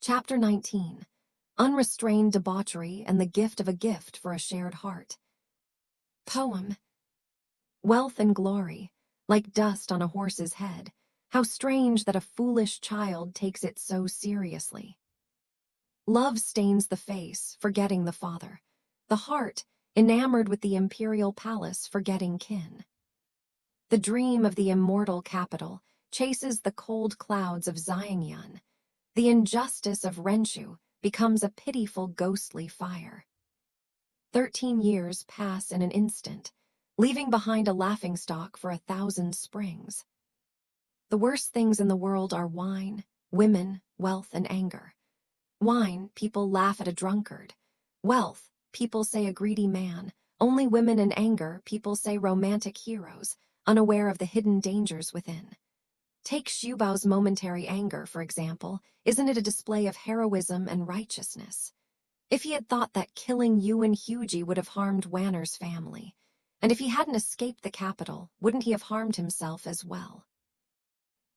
Chapter 19. Unrestrained Debauchery and the Gift of a Gift for a Shared Heart. Poem. Wealth and glory, like dust on a horse's head, how strange that a foolish child takes it so seriously. Love stains the face, forgetting the father. The heart, enamored with the imperial palace, forgetting kin. The dream of the immortal capital chases the cold clouds of Xiangyun. The injustice of Renshu becomes a pitiful ghostly fire. 13 years pass in an instant, leaving behind a laughingstock for 1,000 springs. The worst things in the world are wine, women, wealth, and anger. Wine, people laugh at a drunkard. Wealth, people say a greedy man. Only women and anger, people say romantic heroes, unaware of the hidden dangers within. Take Xiubao's momentary anger, for example. Isn't it a display of heroism and righteousness? If he had thought that killing Yuan Huji would have harmed Wanner's family, and if he hadn't escaped the capital, wouldn't he have harmed himself as well?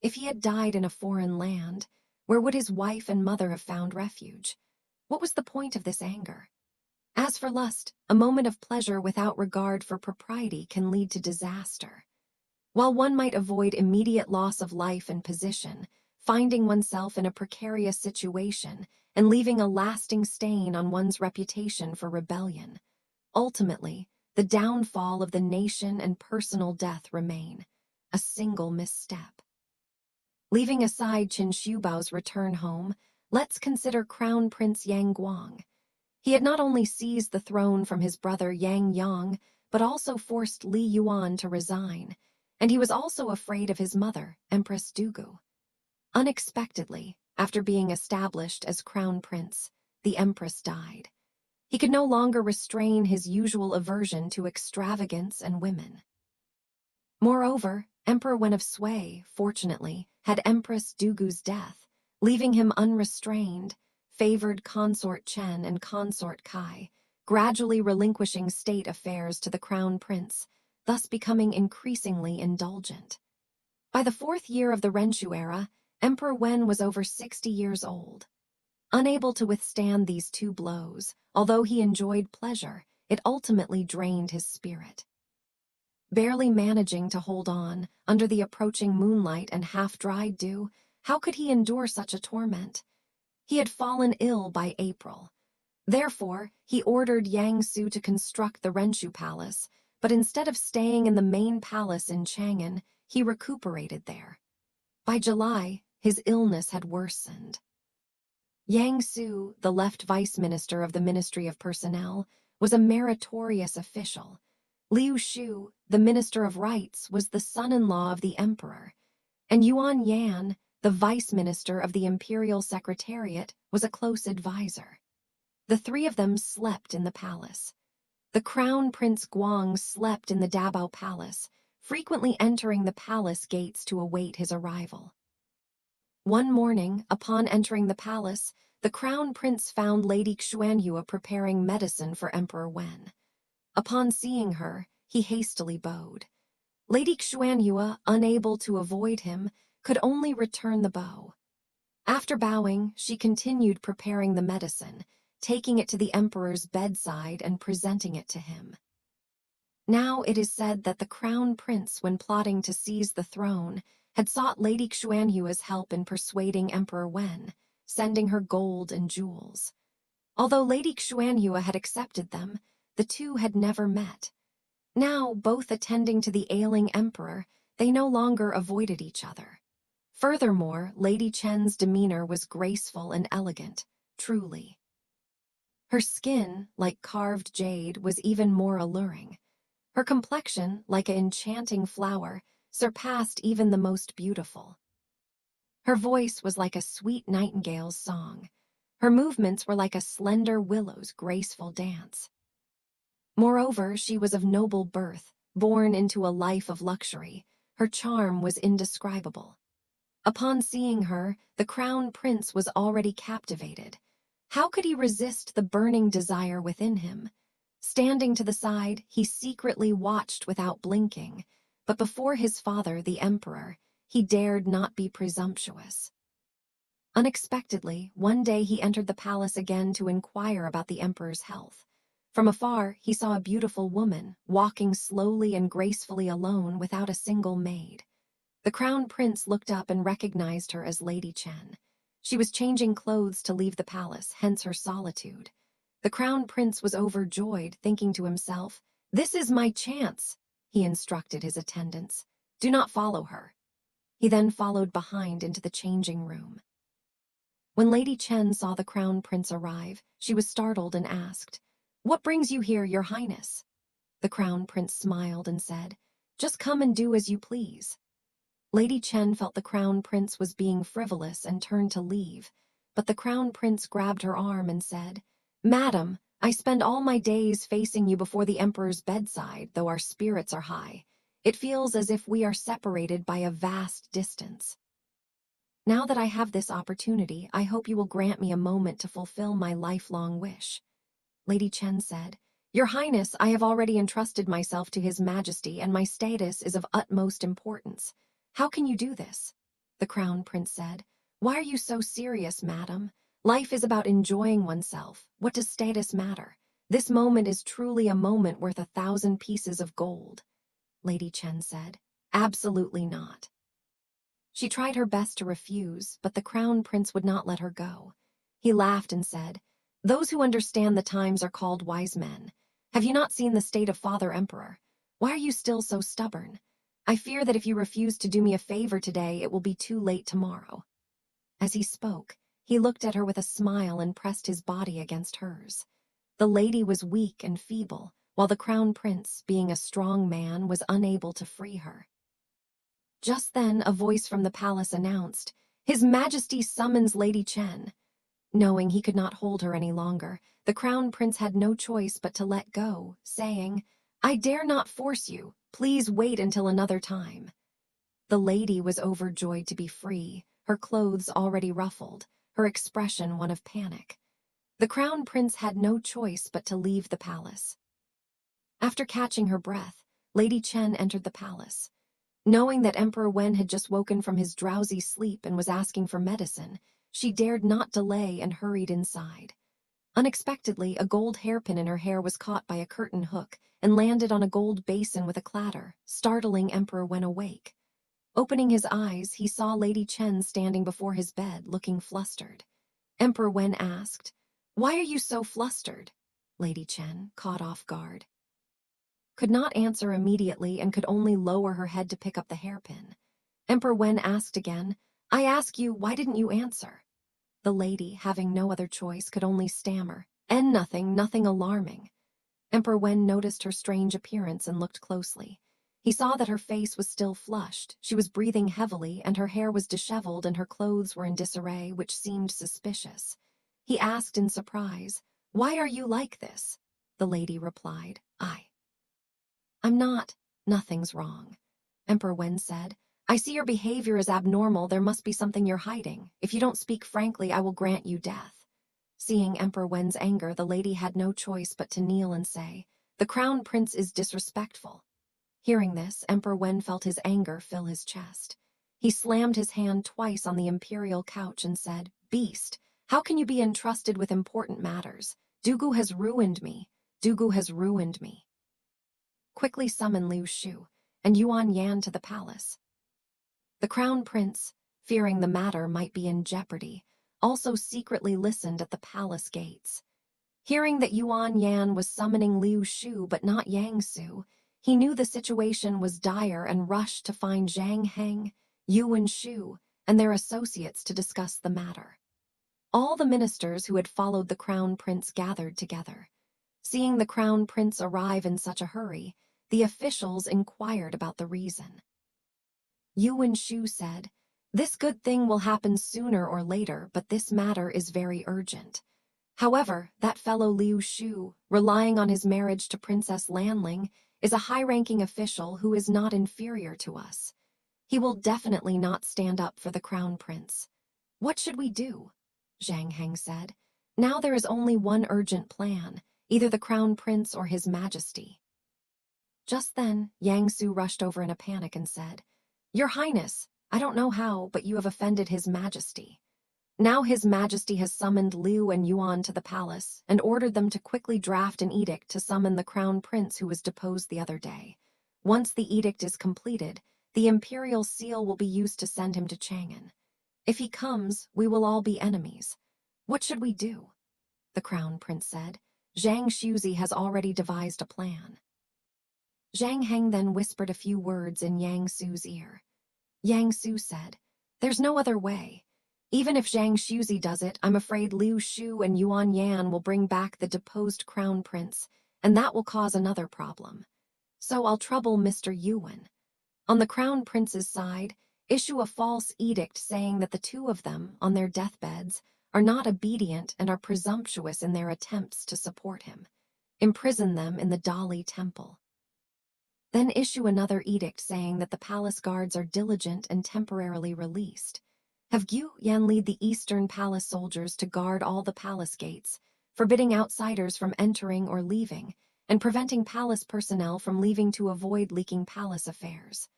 If he had died in a foreign land, where would his wife and mother have found refuge? What was the point of this anger? As for lust, a moment of pleasure without regard for propriety can lead to disaster. While one might avoid immediate loss of life and position, finding oneself in a precarious situation and leaving a lasting stain on one's reputation for rebellion, ultimately, the downfall of the nation and personal death remain, a single misstep. Leaving aside Qin Xiubao's return home, let's consider Crown Prince Yang Guang. He had not only seized the throne from his brother Yang Yang, but also forced Li Yuan to resign, and he was also afraid of his mother, Empress Dugu. Unexpectedly, after being established as crown prince, the empress died. He could no longer restrain his usual aversion to extravagance and women. Moreover, Emperor Wen of Sui, fortunately, had Empress Dugu's death, leaving him unrestrained, favored consort Chen and consort Kai, gradually relinquishing state affairs to the crown prince, thus becoming increasingly indulgent. By the 4th year of the Renshu era, Emperor Wen was over 60 years old. Unable to withstand these two blows, although he enjoyed pleasure, it ultimately drained his spirit. Barely managing to hold on, under the approaching moonlight and half-dried dew, how could he endure such a torment? He had fallen ill by April. Therefore, he ordered Yang Su to construct the Renshu Palace, but instead of staying in the main palace in Chang'an, he recuperated there. By July, his illness had worsened. Yang Su, the left vice minister of the Ministry of Personnel, was a meritorious official. Liu Shu, the minister of rights, was the son-in-law of the emperor, and Yuan Yan, the vice minister of the imperial secretariat, was a close advisor. The three of them slept in the palace. The crown prince Guang slept in the Dabao Palace, frequently entering the palace gates to await his arrival. One morning, upon entering the palace, the crown prince found Lady Xuanyue preparing medicine for Emperor Wen. Upon seeing her, he hastily bowed. Lady Xuanyue, unable to avoid him, could only return the bow. After bowing, she continued preparing the medicine, taking it to the emperor's bedside and presenting it to him. Now it is said that the crown prince, when plotting to seize the throne, had sought Lady Xuanyue's help in persuading Emperor Wen, sending her gold and jewels. Although Lady Xuanyue had accepted them, the two had never met. Now, both attending to the ailing emperor, they no longer avoided each other. Furthermore, Lady Chen's demeanor was graceful and elegant, truly. Her skin, like carved jade, was even more alluring. Her complexion, like an enchanting flower, surpassed even the most beautiful. Her voice was like a sweet nightingale's song. Her movements were like a slender willow's graceful dance. Moreover, she was of noble birth, born into a life of luxury. Her charm was indescribable. Upon seeing her, the crown prince was already captivated. How could he resist the burning desire within him? Standing to the side, he secretly watched without blinking, but before his father, the emperor, he dared not be presumptuous. Unexpectedly, one day he entered the palace again to inquire about the emperor's health. From afar, he saw a beautiful woman, walking slowly and gracefully alone without a single maid. The crown prince looked up and recognized her as Lady Chen. She was changing clothes to leave the palace, hence her solitude. The crown prince was overjoyed, thinking to himself, "This is my chance." He instructed his attendants, "Do not follow her." He then followed behind into the changing room. When Lady Chen saw the crown prince arrive, she was startled and asked, "What brings you here, your highness?" The crown prince smiled and said, "Just come and do as you please." Lady Chen felt the crown prince was being frivolous and turned to leave, but the crown prince grabbed her arm and said, "Madam, I spend all my days facing you before the emperor's bedside, though our spirits are high. It feels as if we are separated by a vast distance. Now that I have this opportunity, I hope you will grant me a moment to fulfill my lifelong wish." Lady Chen said, "Your Highness, I have already entrusted myself to His Majesty, and my status is of utmost importance. How can you do this?" The crown prince said, "Why are you so serious, madam? Life is about enjoying oneself. What does status matter? This moment is truly a moment worth 1,000 pieces of gold." Lady Chen said, "Absolutely not." She tried her best to refuse, but the crown prince would not let her go. He laughed and said, "Those who understand the times are called wise men. Have you not seen the state of Father Emperor? Why are you still so stubborn? I fear that if you refuse to do me a favor today, it will be too late tomorrow." As he spoke, he looked at her with a smile and pressed his body against hers. The lady was weak and feeble, while the crown prince, being a strong man, was unable to free her. Just then, a voice from the palace announced, "His Majesty summons Lady Chen." Knowing he could not hold her any longer, the crown prince had no choice but to let go, saying, "I dare not force you. Please wait until another time." The lady was overjoyed to be free, her clothes already ruffled, her expression one of panic. The crown prince had no choice but to leave the palace. After catching her breath, Lady Chen entered the palace. Knowing that Emperor Wen had just woken from his drowsy sleep and was asking for medicine, she dared not delay and hurried inside. Unexpectedly, a gold hairpin in her hair was caught by a curtain hook and landed on a gold basin with a clatter, startling Emperor Wen awake. Opening his eyes, he saw Lady Chen standing before his bed, looking flustered. Emperor Wen asked, "Why are you so flustered?" Lady Chen, caught off guard, could not answer immediately and could only lower her head to pick up the hairpin. Emperor Wen asked again, "I ask you, why didn't you answer?" The lady, having no other choice, could only stammer, Nothing, nothing alarming." Emperor Wen noticed her strange appearance and looked closely. He saw that her face was still flushed, she was breathing heavily, and her hair was disheveled and her clothes were in disarray, which seemed suspicious. He asked in surprise, "Why are you like this?" The lady replied, I'm not. Nothing's wrong." Emperor Wen said, "I see your behavior is abnormal. There must be something you're hiding. If you don't speak frankly, I will grant you death." Seeing Emperor Wen's anger, the lady had no choice but to kneel and say, "The crown prince is disrespectful." Hearing this, Emperor Wen felt his anger fill his chest. He slammed his hand twice on the imperial couch and said, "Beast, how can you be entrusted with important matters? Dugu has ruined me. Dugu has ruined me. Quickly summon Liu Shu and Yuan Yan to the palace." The crown prince, fearing the matter might be in jeopardy, also secretly listened at the palace gates. Hearing that Yuan Yan was summoning Liu Shu but not Yang Su, he knew the situation was dire and rushed to find Zhang Heng, Yuan Shu, and their associates to discuss the matter. All the ministers who had followed the crown prince gathered together. Seeing the crown prince arrive in such a hurry, the officials inquired about the reason. Yuan Shu said, "This good thing will happen sooner or later, but this matter is very urgent. However, that fellow Liu Shu, relying on his marriage to Princess Lanling, is a high-ranking official who is not inferior to us. He will definitely not stand up for the crown prince. What should we do?" Zhang Heng said, "Now there is only one urgent plan, either the crown prince or his majesty." Just then, Yang Su rushed over in a panic and said, "Your Highness, I don't know how, but you have offended His Majesty." Now His Majesty has summoned Liu and Yuan to the palace and ordered them to quickly draft an edict to summon the crown prince who was deposed the other day. Once the edict is completed, the imperial seal will be used to send him to Chang'an. If he comes, we will all be enemies. What should we do? The crown prince said. Zhang Shuzi has already devised a plan. Zhang Heng then whispered a few words in Yang Su's ear. Yang Su said, "There's no other way. Even if Zhang Shuzi does it, I'm afraid Liu Shu and Yuan Yan will bring back the deposed crown prince, and that will cause another problem. So I'll trouble Mr. Yuan. On the crown prince's side, issue a false edict saying that the two of them, on their deathbeds, are not obedient and are presumptuous in their attempts to support him. Imprison them in the Dali temple. Then issue another edict saying that the palace guards are diligent and temporarily released. Have Gu Yan lead the eastern palace soldiers to guard all the palace gates, forbidding outsiders from entering or leaving, and preventing palace personnel from leaving to avoid leaking palace affairs.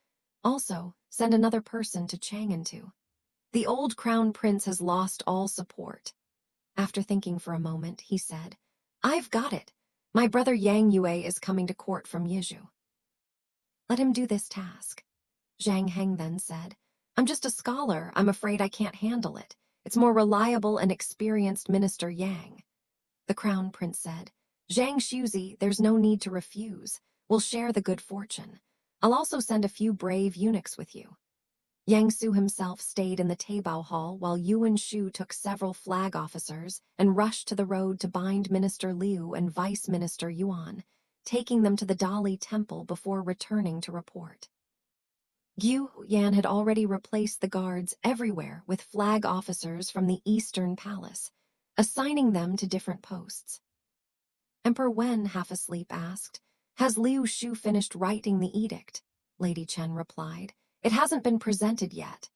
Also, send another person to Chang'an too. The old crown prince has lost all support." After thinking for a moment, he said, "I've got it. My brother Yang Yue is coming to court from Yizhu. Let him do this task." Zhang Heng then said, "I'm just a scholar. I'm afraid I can't handle it. It's more reliable and experienced Minister Yang." The crown prince said, "Zhang Shuzi, there's no need to refuse. We'll share the good fortune. I'll also send a few brave eunuchs with you." Yang Su himself stayed in the Taibao Hall while Yuan Shu took several flag officers and rushed to the road to bind Minister Liu and Vice Minister Yuan, taking them to the Dali temple before returning to report. Gu Yan had already replaced the guards everywhere with flag officers from the Eastern Palace, assigning them to different posts. Emperor Wen, half asleep, asked, "Has Liu Shu finished writing the edict?" Lady Chen replied, "It hasn't been presented yet."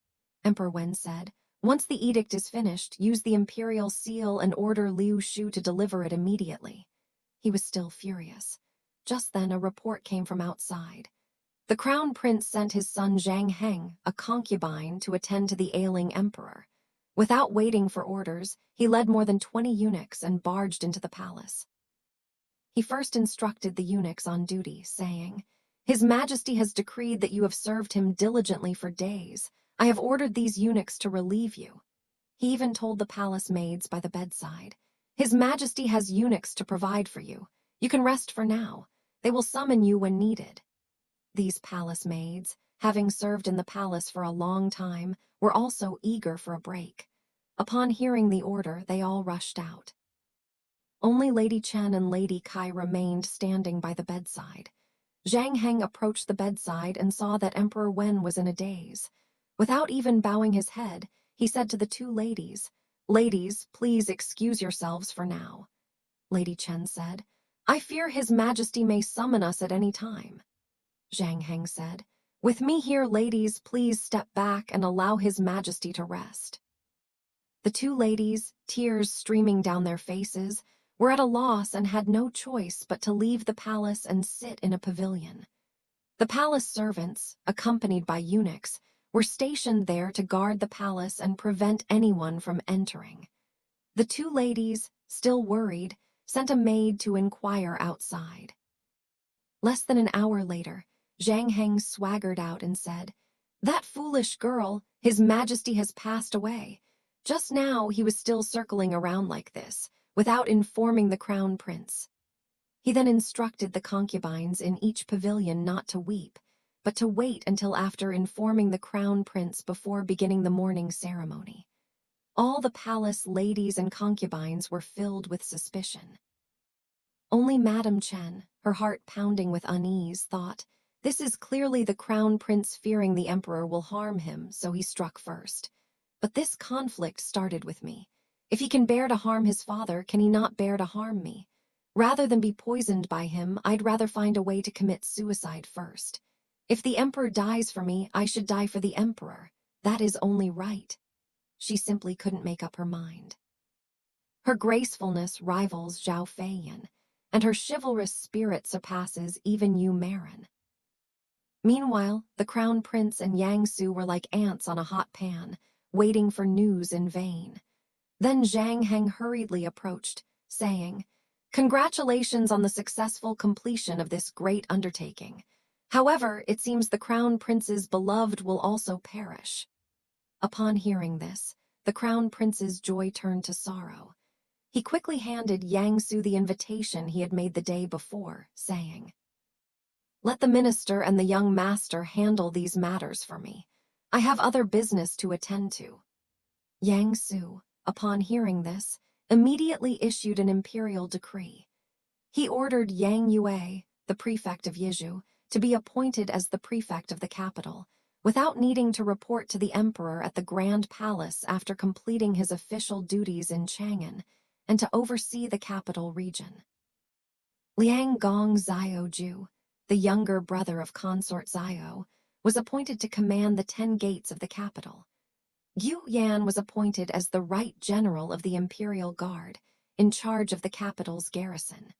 Emperor Wen said, "Once the edict is finished, use the imperial seal and order Liu Shu to deliver it immediately." He was still furious. Just then a report came from outside. The crown prince sent his son Zhang Heng, a concubine, to attend to the ailing emperor. Without waiting for orders, he led more than 20 eunuchs and barged into the palace. He first instructed the eunuchs on duty, saying, "His Majesty has decreed that you have served him diligently for days. I have ordered these eunuchs to relieve you." He even told the palace maids by the bedside, "His Majesty has eunuchs to provide for you. You can rest for now. They will summon you when needed." These palace maids, having served in the palace for a long time, were also eager for a break. Upon hearing the order, they all rushed out. Only Lady Chen and Lady Kai remained standing by the bedside. Zhang Heng approached the bedside and saw that Emperor Wen was in a daze. Without even bowing his head, he said to the two ladies, "Ladies, please excuse yourselves for now." Lady Chen said, "I fear His Majesty may summon us at any time." Zhang Heng said, "With me here, ladies, please step back and allow His Majesty to rest." The two ladies, tears streaming down their faces, were at a loss and had no choice but to leave the palace and sit in a pavilion. The palace servants, accompanied by eunuchs, were stationed there to guard the palace and prevent anyone from entering. The two ladies, still worried, sent a maid to inquire outside. Less than an hour later, Zhang Heng swaggered out and said, "That foolish girl, His Majesty has passed away. Just now he was still circling around like this, without informing the crown prince." He then instructed the concubines in each pavilion not to weep, but to wait until after informing the crown prince before beginning the morning ceremony. All the palace ladies and concubines were filled with suspicion. Only Madame Chen, her heart pounding with unease, thought, "This is clearly the crown prince fearing the emperor will harm him, so he struck first. But this conflict started with me. If he can bear to harm his father, can he not bear to harm me? Rather than be poisoned by him, I'd rather find a way to commit suicide first. If the emperor dies for me, I should die for the emperor. That is only right." She simply couldn't make up her mind. Her gracefulness rivals Zhao Feiyan, and her chivalrous spirit surpasses even Yu Marin. Meanwhile, the crown prince and Yang Su were like ants on a hot pan, waiting for news in vain. Then Zhang Heng hurriedly approached, saying, "Congratulations on the successful completion of this great undertaking. However, it seems the crown prince's beloved will also perish." Upon hearing this, the crown prince's joy turned to sorrow. He quickly handed Yang Su the invitation he had made the day before, saying, "Let the minister and the young master handle these matters for me. I have other business to attend to." Yang Su, upon hearing this, immediately issued an imperial decree. He ordered Yang Yue, the prefect of Yizhu, to be appointed as the prefect of the capital, without needing to report to the emperor at the Grand Palace after completing his official duties in Chang'an, and to oversee the capital region. Liang Gong Xiaoju, the younger brother of consort Xiao, was appointed to command the 10 gates of the capital. Yu Yan was appointed as the Right General of the Imperial Guard, in charge of the capital's garrison.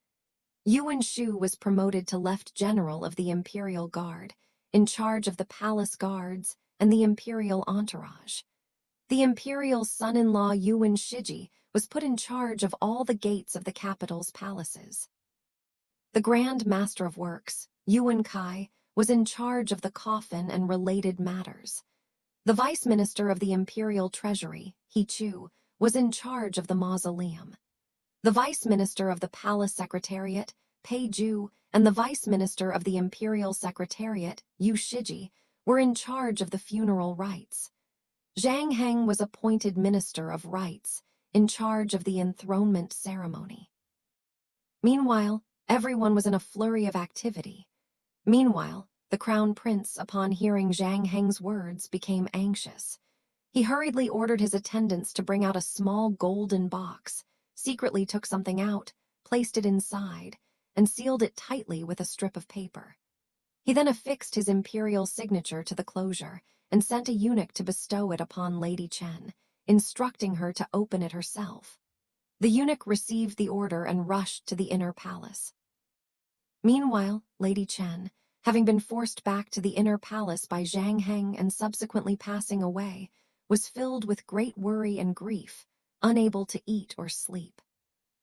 Yuan Shu was promoted to Left General of the Imperial Guard, in charge of the palace guards and the imperial entourage. The imperial son-in-law Yuan Shiji was put in charge of all the gates of the capital's palaces. The Grand Master of Works, Yuan Kai, was in charge of the coffin and related matters. The Vice Minister of the Imperial Treasury, He Chu, was in charge of the mausoleum. The Vice Minister of the Palace Secretariat, Pei Ju, and the Vice Minister of the Imperial Secretariat, Yu Shiji, were in charge of the funeral rites. Zhang Heng was appointed Minister of Rites, in charge of the enthronement ceremony. Meanwhile, everyone was in a flurry of activity. Meanwhile, the Crown Prince, upon hearing Zhang Heng's words, became anxious. He hurriedly ordered his attendants to bring out a small golden box, secretly took something out, placed it inside, and sealed it tightly with a strip of paper. He then affixed his imperial signature to the closure and sent a eunuch to bestow it upon Lady Chen, instructing her to open it herself. The eunuch received the order and rushed to the inner palace. Meanwhile, Lady Chen, having been forced back to the inner palace by Zhang Heng and subsequently passing away, was filled with great worry and grief, unable to eat or sleep.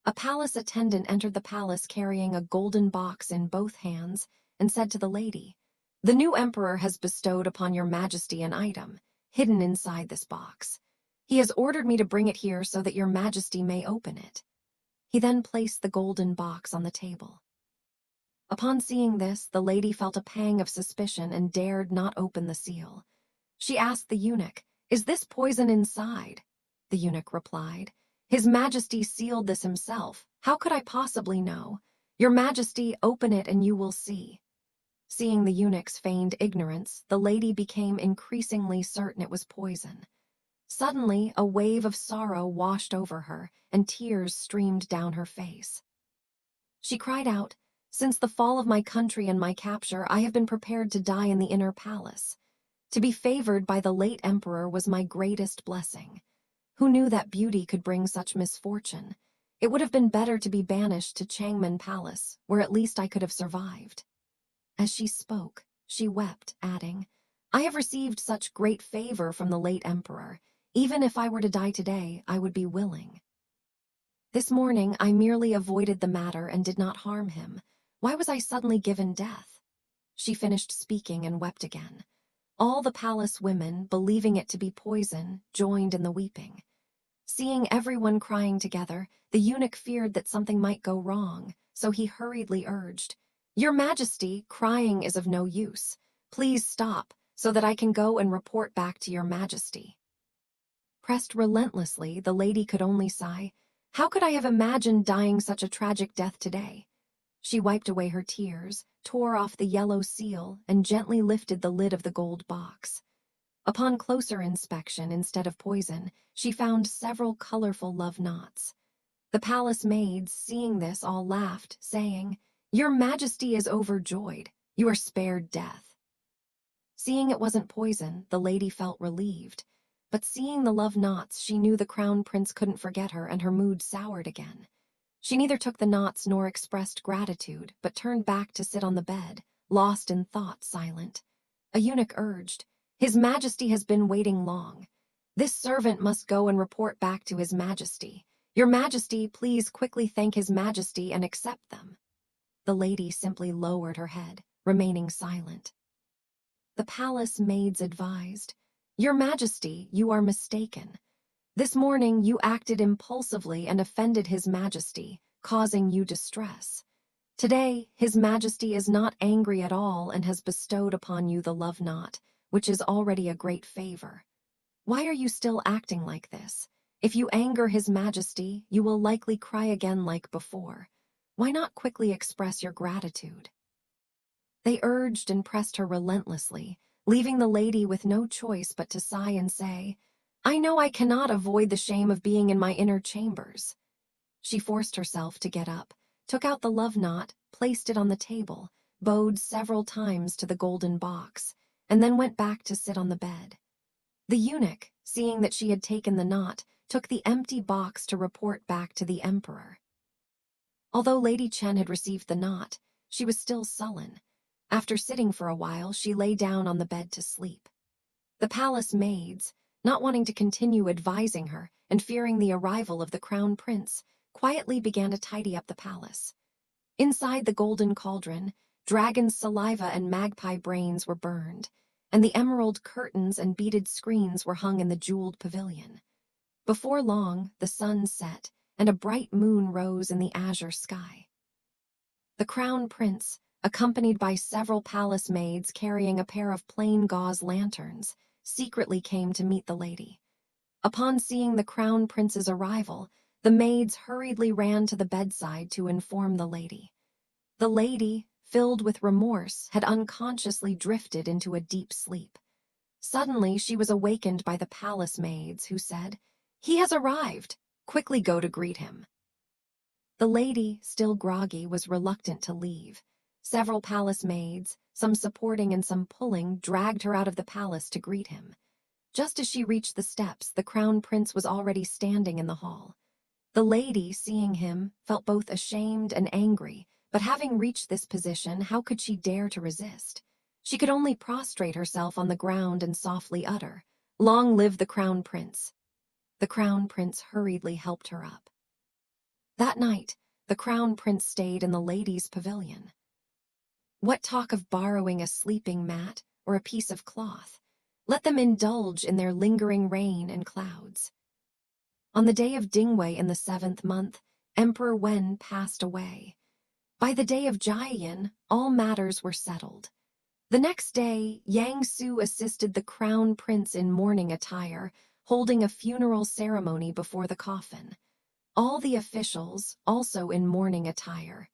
A palace attendant entered the palace carrying a golden box in both hands and said to the lady, "The new emperor has bestowed upon your majesty an item, hidden inside this box. He has ordered me to bring it here so that your majesty may open it." He then placed the golden box on the table. Upon seeing this, the lady felt a pang of suspicion and dared not open the seal. She asked the eunuch, "Is this poison inside?" The eunuch replied, "His Majesty sealed this himself. How could I possibly know? Your Majesty, open it and you will see." Seeing the eunuch's feigned ignorance, the lady became increasingly certain it was poison. Suddenly, a wave of sorrow washed over her, and tears streamed down her face. She cried out, "Since the fall of my country and my capture, I have been prepared to die in the inner palace. To be favored by the late emperor was my greatest blessing. Who knew that beauty could bring such misfortune? It would have been better to be banished to Changmen Palace, where at least I could have survived." As she spoke, she wept, adding, "I have received such great favor from the late emperor. Even if I were to die today, I would be willing. This morning, I merely avoided the matter and did not harm him. Why was I suddenly given death?" She finished speaking and wept again. All the palace women, believing it to be poison, joined in the weeping. Seeing everyone crying together, the eunuch feared that something might go wrong, so he hurriedly urged, "Your Majesty, crying is of no use. Please stop, so that I can go and report back to your Majesty." Pressed relentlessly, the lady could only sigh, "How could I have imagined dying such a tragic death today?" She wiped away her tears, tore off the yellow seal, and gently lifted the lid of the gold box. Upon closer inspection, instead of poison, she found several colorful love knots. The palace maids, seeing this, all laughed, saying, "Your Majesty is overjoyed. You are spared death." Seeing it wasn't poison, the lady felt relieved. But seeing the love knots, she knew the crown prince couldn't forget her, and her mood soured again. She neither took the knots nor expressed gratitude, but turned back to sit on the bed, lost in thought, silent. A eunuch urged, "His Majesty has been waiting long." This servant must go and report back to His Majesty. Your Majesty, please quickly thank His Majesty and accept them." The lady simply lowered her head, remaining silent. The palace maids advised, "Your Majesty, you are mistaken. This morning you acted impulsively and offended His Majesty, causing you distress. Today, His Majesty is not angry at all and has bestowed upon you the love knot, which is already a great favor. Why are you still acting like this? If you anger His Majesty, you will likely cry again like before. Why not quickly express your gratitude?" They urged and pressed her relentlessly, leaving the lady with no choice but to sigh and say, "I know I cannot avoid the shame of being in my inner chambers." She forced herself to get up, took out the love knot, placed it on the table, bowed several times to the golden box, and then went back to sit on the bed. The eunuch, seeing that she had taken the knot, took the empty box to report back to the emperor. Although Lady Chen had received the knot, she was still sullen. After sitting for a while, she lay down on the bed to sleep. The palace maids, not wanting to continue advising her and fearing the arrival of the crown prince, quietly began to tidy up the palace. Inside the golden cauldron, dragon's saliva and magpie brains were burned, and the emerald curtains and beaded screens were hung in the jeweled pavilion. Before long, the sun set, and a bright moon rose in the azure sky. The crown prince, accompanied by several palace maids carrying a pair of plain gauze lanterns, secretly came to meet the lady. Upon seeing the crown prince's arrival, the maids hurriedly ran to the bedside to inform the lady. The lady, filled with remorse, had unconsciously drifted into a deep sleep. Suddenly, she was awakened by the palace maids, who said, "He has arrived. Quickly go to greet him." The lady, still groggy, was reluctant to leave. Several palace maids, some supporting and some pulling, dragged her out of the palace to greet him. Just as she reached the steps, the crown prince was already standing in the hall. The lady, seeing him, felt both ashamed and angry, but having reached this position, how could she dare to resist? She could only prostrate herself on the ground and softly utter, "Long live the crown prince." The crown prince hurriedly helped her up. That night, the crown prince stayed in the ladies' pavilion. What talk of borrowing a sleeping mat or a piece of cloth? Let them indulge in their lingering rain and clouds. On the day of Dingwei in the 7th month, Emperor Wen passed away. By the day of Jiayin, all matters were settled. The next day, Yang Su assisted the crown prince in mourning attire, holding a funeral ceremony before the coffin. All the officials, also in mourning attire,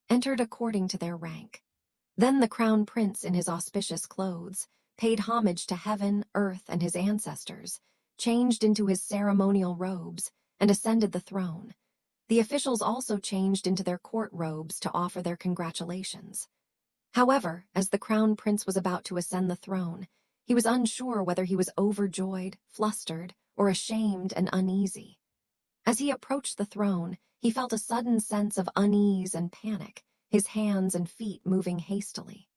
entered according to their rank. Then the crown prince, in his auspicious clothes, paid homage to heaven, earth, and his ancestors, changed into his ceremonial robes, and ascended the throne. The officials also changed into their court robes to offer their congratulations. However, as the crown prince was about to ascend the throne, he was unsure whether he was overjoyed, flustered, or ashamed and uneasy. As he approached the throne, he felt a sudden sense of unease and panic, his hands and feet moving hastily.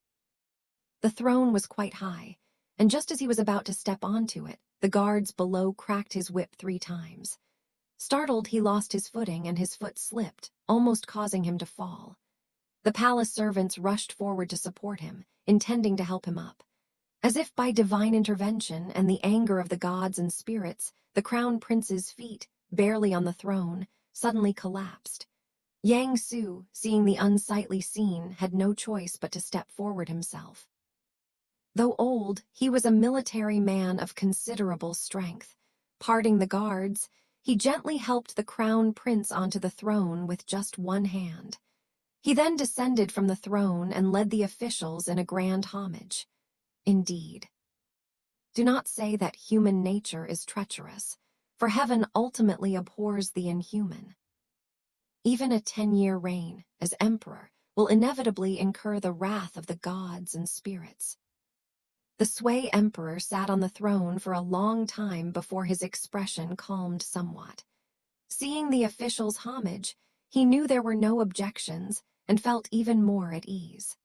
The throne was quite high, and just as he was about to step onto it, the guards below cracked his whip 3 times. Startled, he lost his footing and his foot slipped, almost causing him to fall. The palace servants rushed forward to support him, intending to help him up. As if by divine intervention and the anger of the gods and spirits, the crown prince's feet, barely on the throne, suddenly collapsed. Yang Su, seeing the unsightly scene, had no choice but to step forward himself. Though old, he was a military man of considerable strength. Parting the guards, he gently helped the crown prince onto the throne with just one hand. He then descended from the throne and led the officials in a grand homage. Indeed. Do not say that human nature is treacherous, for heaven ultimately abhors the inhuman. Even a 10-year reign as emperor will inevitably incur the wrath of the gods and spirits. The Sui emperor sat on the throne for a long time before his expression calmed somewhat. Seeing the officials' homage, he knew there were no objections and felt even more at ease.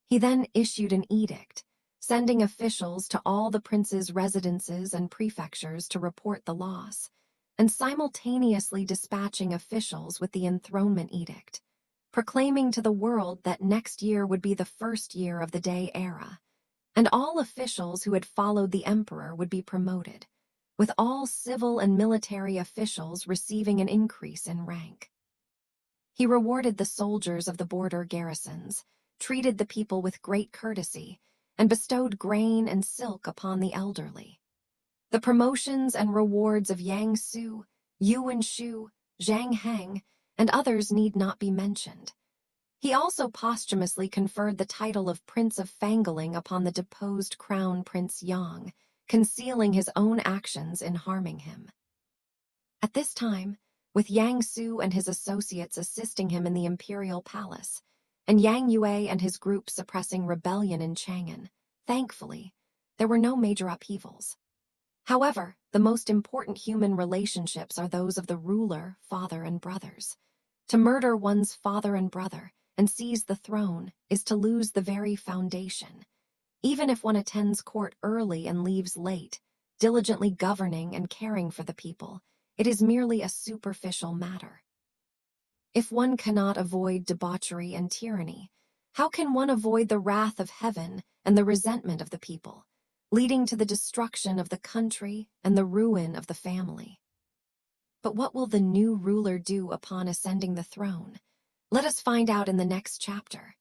He then issued an edict, sending officials to all the prince's residences and prefectures to report the loss, and simultaneously dispatching officials with the enthronement edict, proclaiming to the world that next year would be the first year of the Day era, and all officials who had followed the emperor would be promoted, with all civil and military officials receiving an increase in rank. He rewarded the soldiers of the border garrisons, treated the people with great courtesy, and bestowed grain and silk upon the elderly. The promotions and rewards of Yang Su, Yuan Shu, Zhang Heng, and others need not be mentioned. He also posthumously conferred the title of Prince of Fangaling upon the deposed Crown Prince Yang, concealing his own actions in harming him. At this time, with Yang Su and his associates assisting him in the imperial palace, and Yang Yue and his group suppressing rebellion in Chang'an, thankfully, there were no major upheavals. However, the most important human relationships are those of the ruler, father, and brothers. To murder one's father and brother and seize the throne is to lose the very foundation. Even if one attends court early and leaves late, diligently governing and caring for the people, it is merely a superficial matter. If one cannot avoid debauchery and tyranny, how can one avoid the wrath of heaven and the resentment of the people, leading to the destruction of the country and the ruin of the family? But what will the new ruler do upon ascending the throne? Let us find out in the next chapter.